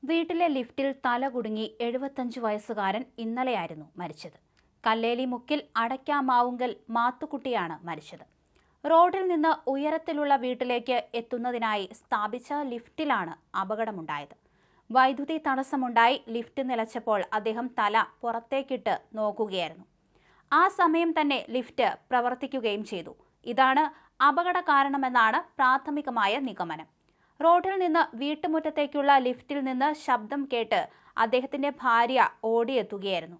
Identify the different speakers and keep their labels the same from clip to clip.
Speaker 1: വീട്ടിലെ ലിഫ്റ്റിൽ തല കുടുങ്ങി 75 വയസ്സുകാരൻ ഇന്നലെയായിരുന്നു മരിച്ചത്. കല്ലേലി മുക്കിൽ അടയ്ക്കാമാവുങ്കൽ മാത്തുക്കുട്ടിയാണ് മരിച്ചത്. റോഡിൽ നിന്ന് ഉയരത്തിലുള്ള വീട്ടിലേക്ക് എത്തുന്നതിനായി സ്ഥാപിച്ച ലിഫ്റ്റിലാണ് അപകടമുണ്ടായത്. വൈദ്യുതി തടസ്സമുണ്ടായി ലിഫ്റ്റ് നിലച്ചപ്പോൾ അദ്ദേഹം തല പുറത്തേക്കിട്ട് നോക്കുകയായിരുന്നു. ആ സമയം തന്നെ ലിഫ്റ്റ് പ്രവർത്തിക്കുകയും ചെയ്തു. ഇതാണ് അപകട കാരണമെന്നാണ് പ്രാഥമികമായ നിഗമനം. റോഡിൽ നിന്ന് വീട്ടുമുറ്റത്തേക്കുള്ള ലിഫ്റ്റിൽ നിന്ന് ശബ്ദം കേട്ട് അദ്ദേഹത്തിന്റെ ഭാര്യ ഓടിയെത്തുകയായിരുന്നു.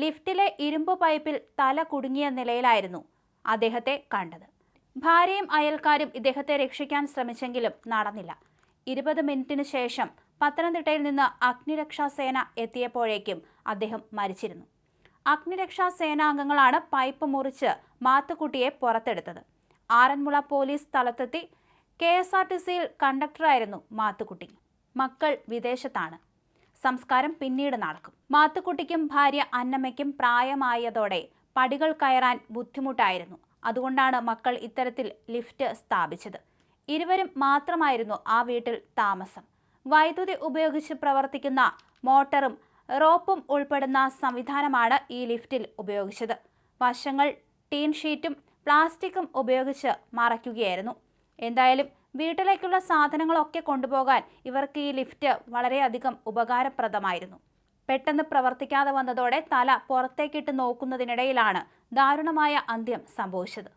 Speaker 1: ലിഫ്റ്റിലെ ഇരുമ്പ് പൈപ്പിൽ തല കുടുങ്ങിയ നിലയിലായിരുന്നു അദ്ദേഹത്തെ കണ്ടത്. ഭാര്യയും അയൽക്കാരും ഇദ്ദേഹത്തെ രക്ഷിക്കാൻ ശ്രമിച്ചെങ്കിലും നടന്നില്ല. 20 മിനിറ്റിന് ശേഷം പത്തനംതിട്ടയിൽ നിന്ന് അഗ്നിരക്ഷാസേന എത്തിയപ്പോഴേക്കും അദ്ദേഹം മരിച്ചിരുന്നു. അഗ്നിരക്ഷാ സേനാംഗങ്ങളാണ് പൈപ്പ് മുറിച്ച് മാത്തുക്കുട്ടിയെ പുറത്തെടുത്തത്. ആറന്മുള പോലീസ് സ്ഥലത്തെത്തി. KSRTCയിൽ കണ്ടക്ടറായിരുന്നു മാത്തുക്കുട്ടി. മക്കൾ വിദേശത്താണ്. സംസ്കാരം പിന്നീട് നടക്കും. മാത്തുക്കുട്ടിക്കും ഭാര്യ അന്നമ്മയ്ക്കും പ്രായമായതോടെ പടികൾ കയറാൻ ബുദ്ധിമുട്ടായിരുന്നു. അതുകൊണ്ടാണ് മക്കൾ ഇത്തരത്തിൽ ലിഫ്റ്റ് സ്ഥാപിച്ചത്. ഇരുവരും മാത്രമായിരുന്നു ആ വീട്ടിൽ താമസം. വൈദ്യുതി ഉപയോഗിച്ച് പ്രവർത്തിക്കുന്ന മോട്ടറും റോപ്പും ഉൾപ്പെടുന്ന സംവിധാനമാണ് ഈ ലിഫ്റ്റിൽ ഉപയോഗിച്ചത്. വശങ്ങൾ ടീൻ ഷീറ്റും പ്ലാസ്റ്റിക്കും ഉപയോഗിച്ച് മറയ്ക്കുകയായിരുന്നു. എന്തായാലും വീട്ടിലേക്കുള്ള സാധനങ്ങളൊക്കെ കൊണ്ടുപോകാൻ ഇവർക്ക് ഈ ലിഫ്റ്റ് വളരെയധികം ഉപകാരപ്രദമായിരുന്നു. പെട്ടെന്ന് പ്രവർത്തിക്കാതെ വന്നതോടെ തല പുറത്തേക്കിട്ട് നോക്കുന്നതിനിടയിലാണ് ദാരുണമായ അന്ത്യം സംഭവിച്ചത്.